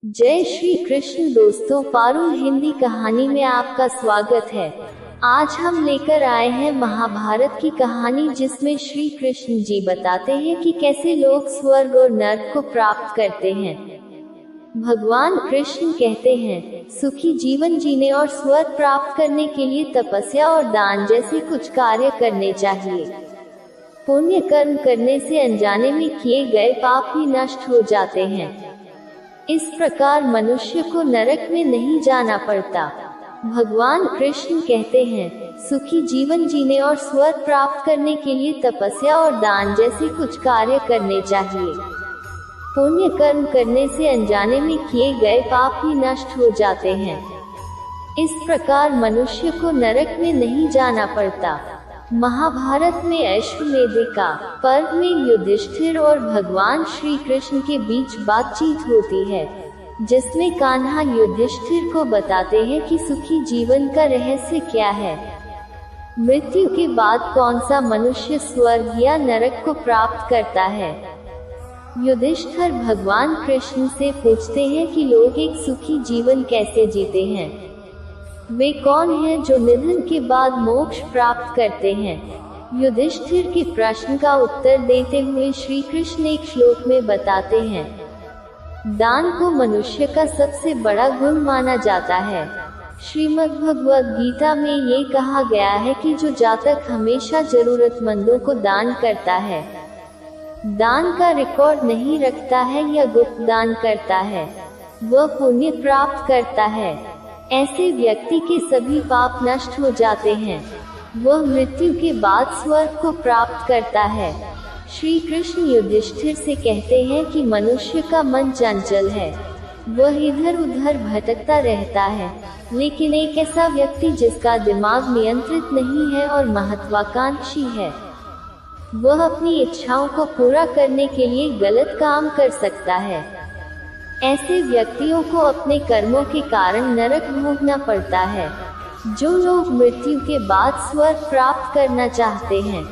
जय श्री कृष्ण दोस्तों, पारुल हिंदी कहानी में आपका स्वागत है। आज हम लेकर आए हैं महाभारत की कहानी, जिसमें श्री कृष्ण जी बताते हैं कि कैसे लोग स्वर्ग और नर्क को प्राप्त करते हैं। भगवान कृष्ण कहते हैं, सुखी जीवन जीने और स्वर्ग प्राप्त करने के लिए तपस्या और दान जैसे कुछ कार्य करने चाहिए। पुण्य कर्म करने से अनजाने में किए गए पाप भी नष्ट हो जाते हैं। इस प्रकार मनुष्य को नरक में नहीं जाना पड़ता। भगवान कृष्ण कहते हैं, सुखी जीवन जीने और स्वर्ग प्राप्त करने के लिए तपस्या और दान जैसे कुछ कार्य करने चाहिए। पुण्य कर्म करने से अनजाने में किए गए पाप भी नष्ट हो जाते हैं। इस प्रकार मनुष्य को नरक में नहीं जाना पड़ता। महाभारत में अश्वमेधिका पर्व में युधिष्ठिर और भगवान श्री कृष्ण के बीच बातचीत होती है, जिसमें कान्हा युधिष्ठिर को बताते हैं कि सुखी जीवन का रहस्य क्या है। मृत्यु के बाद कौन सा मनुष्य स्वर्ग या नरक को प्राप्त करता है। युधिष्ठिर भगवान कृष्ण से पूछते हैं कि लोग एक सुखी जीवन कैसे जीते हैं। वे कौन हैं जो निधन के बाद मोक्ष प्राप्त करते हैं। युधिष्ठिर के प्रश्न का उत्तर देते हुए श्री कृष्ण एक श्लोक में बताते हैं, दान को मनुष्य का सबसे बड़ा गुण माना जाता है। श्रीमद् भगवद गीता में ये कहा गया है कि जो जातक हमेशा जरूरतमंदों को दान करता है, दान का रिकॉर्ड नहीं रखता है या गुप्त दान करता है, वह पुण्य प्राप्त करता है। ऐसे व्यक्ति के सभी पाप नष्ट हो जाते हैं। वह मृत्यु के बाद स्वर्ग को प्राप्त करता है। श्री कृष्ण युधिष्ठिर से कहते हैं कि मनुष्य का मन चंचल है, वह इधर उधर भटकता रहता है, लेकिन एक ऐसा व्यक्ति जिसका दिमाग नियंत्रित नहीं है और महत्वाकांक्षी है, वह अपनी इच्छाओं को पूरा करने के लिए गलत काम कर सकता है। ऐसे व्यक्तियों को अपने कर्मों के कारण नरक भोगना पड़ता है। जो लोग मृत्यु के बाद स्वर्ग प्राप्त करना चाहते हैं,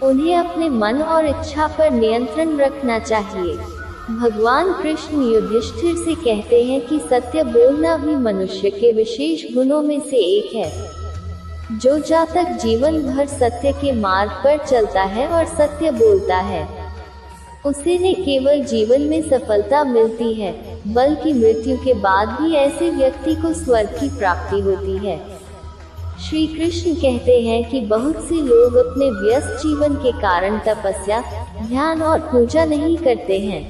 उन्हें अपने मन और इच्छा पर नियंत्रण रखना चाहिए। भगवान कृष्ण युधिष्ठिर से कहते हैं कि सत्य बोलना भी मनुष्य के विशेष गुणों में से एक है। जो जातक जीवन भर सत्य के मार्ग पर चलता है और सत्य बोलता है, उसे न केवल जीवन में सफलता मिलती है, बल्कि मृत्यु के बाद भी ऐसे व्यक्ति को स्वर्ग की प्राप्ति होती है। श्री कृष्ण कहते हैं कि बहुत से लोग अपने व्यस्त जीवन के कारण तपस्या, ध्यान और पूजा नहीं करते हैं।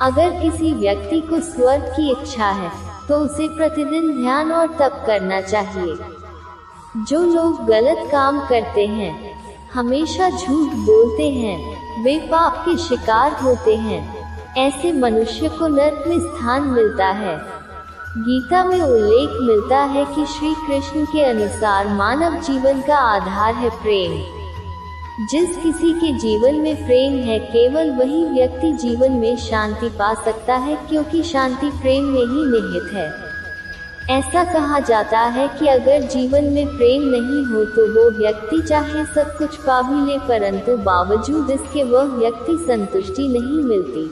अगर किसी व्यक्ति को स्वर्ग की इच्छा है, तो उसे प्रतिदिन ध्यान और तप करना चाहिए। जो लोग गलत काम करते हैं, हमेशा झूठ बोलते हैं, वे पाप के शिकार होते हैं। ऐसे मनुष्य को नरक में स्थान मिलता है। गीता में उल्लेख मिलता है कि श्री कृष्ण के अनुसार मानव जीवन का आधार है प्रेम। जिस किसी के जीवन में प्रेम है, केवल वही व्यक्ति जीवन में शांति पा सकता है, क्योंकि शांति प्रेम में ही निहित है। ऐसा कहा जाता है कि अगर जीवन में प्रेम नहीं हो तो वो व्यक्ति चाहे सब कुछ पा भी ले, परंतु बावजूद इसके वह व्यक्ति संतुष्टि नहीं मिलती।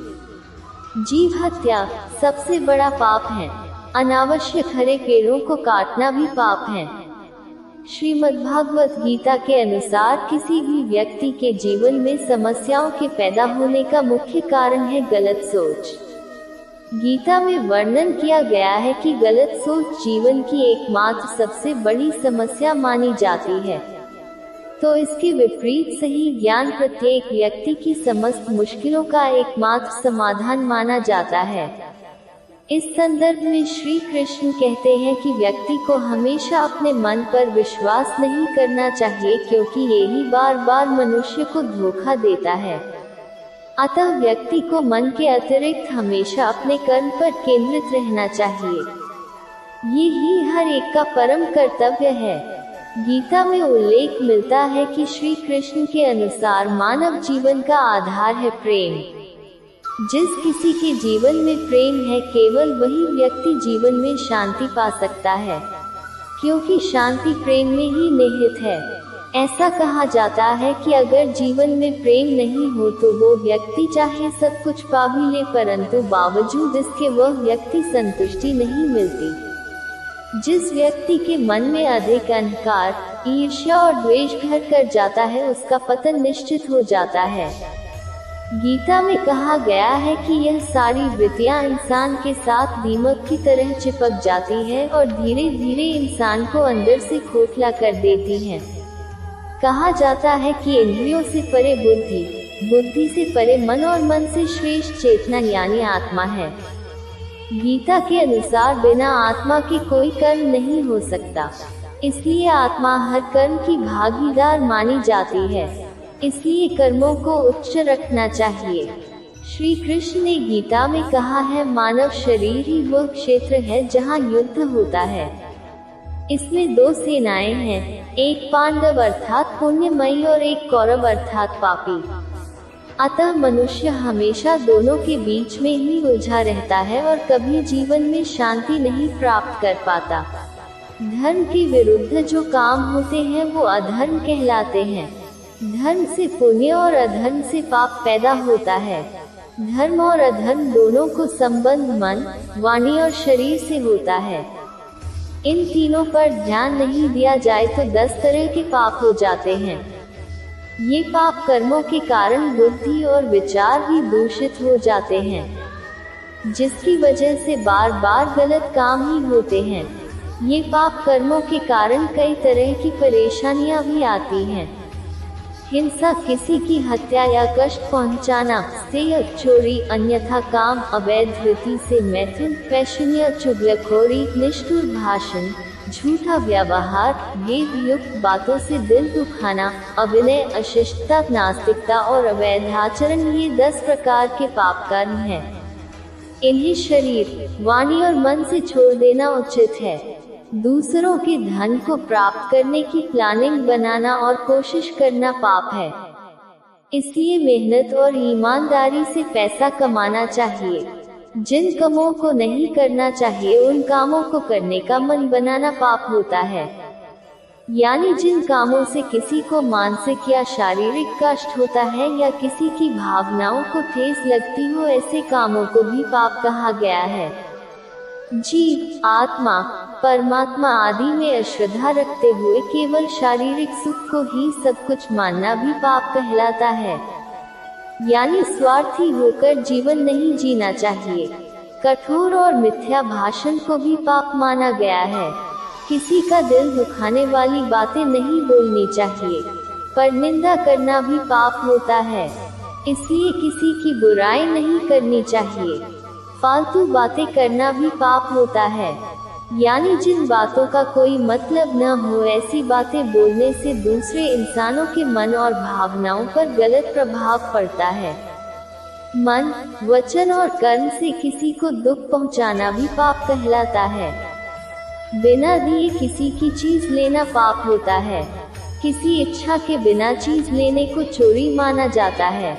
जीव हत्या सबसे बड़ा पाप है। अनावश्यक हरे पेड़ों को काटना भी पाप है। श्रीमद्भागवत गीता के अनुसार किसी भी व्यक्ति के जीवन में समस्याओं के पैदा होने का मुख्य कारण है गलत सोच। गीता में वर्णन किया गया है कि गलत सोच जीवन की एकमात्र सबसे बड़ी समस्या मानी जाती है, तो इसके विपरीत सही ज्ञान प्रत्येक व्यक्ति की समस्त मुश्किलों का एकमात्र समाधान माना जाता है। इस संदर्भ में श्री कृष्ण कहते हैं कि व्यक्ति को हमेशा अपने मन पर विश्वास नहीं करना चाहिए, क्योंकि यही बार बार मनुष्य को धोखा देता है। अतः व्यक्ति को मन के अतिरिक्त हमेशा अपने कर्म पर केंद्रित रहना चाहिए। ये ही हर एक का परम कर्तव्य है। गीता में उल्लेख मिलता है कि श्री कृष्ण के अनुसार मानव जीवन का आधार है प्रेम। जिस किसी के जीवन में प्रेम है, केवल वही व्यक्ति जीवन में शांति पा सकता है, क्योंकि शांति प्रेम में ही निहित है। ऐसा कहा जाता है कि अगर जीवन में प्रेम नहीं हो तो वो व्यक्ति चाहे सब कुछ पा भी ले, परंतु बावजूद इसके वह व्यक्ति संतुष्टि नहीं मिलती। जिस व्यक्ति के मन में अधिक अहंकार, ईर्ष्या और द्वेष घर कर जाता है, उसका पतन निश्चित हो जाता है। गीता में कहा गया है कि यह सारी वृत्तियां इंसान के साथ दीमक की तरह चिपक जाती है और धीरे धीरे इंसान को अंदर से खोखला कर देती हैं। कहा जाता है कि इंद्रियों से परे बुद्धि, बुद्धि से परे मन और मन से श्रेष्ठ चेतना यानी आत्मा है। गीता के अनुसार बिना आत्मा के कोई कर्म नहीं हो सकता, इसलिए आत्मा हर कर्म की भागीदार मानी जाती है। इसलिए कर्मों को उच्च रखना चाहिए। श्री कृष्ण ने गीता में कहा है, मानव शरीर ही वह क्षेत्र है जहाँ युद्ध होता है। इसमें दो सेनाएं हैं, एक पांडव अर्थात पुण्यमयी और एक कौरव अर्थात पापी। अतः मनुष्य हमेशा दोनों के बीच में ही उलझा रहता है और कभी जीवन में शांति नहीं प्राप्त कर पाता। धर्म के विरुद्ध जो काम होते हैं वो अधर्म कहलाते हैं। धर्म से पुण्य और अधर्म से पाप पैदा होता है। धर्म और अधर्म दोनों को संबंध मन, वाणी और शरीर से होता है। इन तीनों पर ध्यान नहीं दिया जाए तो 10 तरह के पाप हो जाते हैं। ये पाप कर्मों के कारण बुद्धि और विचार भी दूषित हो जाते हैं, जिसकी वजह से बार बार गलत काम ही होते हैं। ये पाप कर्मों के कारण कई तरह की परेशानियां भी आती हैं। हिंसा, किसी की हत्या या कष्ट पहुंचाना, स्त्रीय चोरी, अन्यथा काम, अवैध रीति से मैथुन, पैशनिया चुगलखोरी, निष्ठुर भाषण, झूठा व्यवहार, भेद युक्त बातों से दिल दुखाना, अभिनय, अशिष्टता, नास्तिकता और अवैध आचरण, ये 10 प्रकार के पाप कर्म हैं। इन्हें शरीर, वाणी और मन से छोड़ देना उचित है। दूसरों के धन को प्राप्त करने की प्लानिंग बनाना और कोशिश करना पाप है। इसलिए मेहनत और ईमानदारी से पैसा कमाना चाहिए। जिन कामों को नहीं करना चाहिए उन कामों को करने का मन बनाना पाप होता है। यानी जिन कामों से किसी को मानसिक या शारीरिक कष्ट होता है या किसी की भावनाओं को ठेस लगती हो, ऐसे कामों को भी पाप कहा गया है। जीव, आत्मा, परमात्मा आदि में अश्रद्धा रखते हुए केवल शारीरिक सुख को ही सब कुछ मानना भी पाप कहलाता है। यानी स्वार्थी होकर जीवन नहीं जीना चाहिए। कठोर और मिथ्या भाषण को भी पाप माना गया है। किसी का दिल दुखाने वाली बातें नहीं बोलनी चाहिए, पर निंदा करना भी पाप होता है। इसलिए किसी की बुराई नहीं करनी चाहिए। फालतू बातें करना भी पाप होता है। यानी जिन बातों का कोई मतलब न हो, ऐसी बातें बोलने से दूसरे इंसानों के मन और भावनाओं पर गलत प्रभाव पड़ता है। मन, वचन और कर्म से किसी को दुख पहुंचाना भी पाप कहलाता है। बिना दिए किसी की चीज लेना पाप होता है। किसी इच्छा के बिना चीज लेने को चोरी माना जाता है।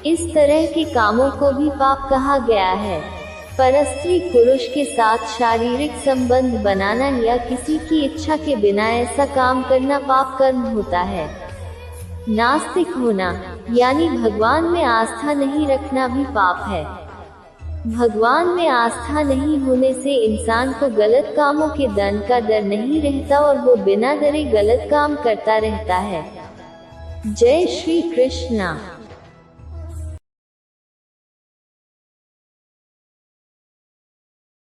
इस तरह के कामों को भी पाप कहा गया है। परस्त्री पुरुष के साथ शारीरिक संबंध बनाना या किसी की इच्छा के बिना ऐसा काम करना पाप कर्म होता है। नास्तिक होना यानी भगवान में आस्था नहीं रखना भी पाप है। भगवान में आस्था नहीं होने से इंसान को गलत कामों के दंड का डर नहीं रहता और वो बिना डरे गलत काम करता रहता है। जय श्री कृष्णा।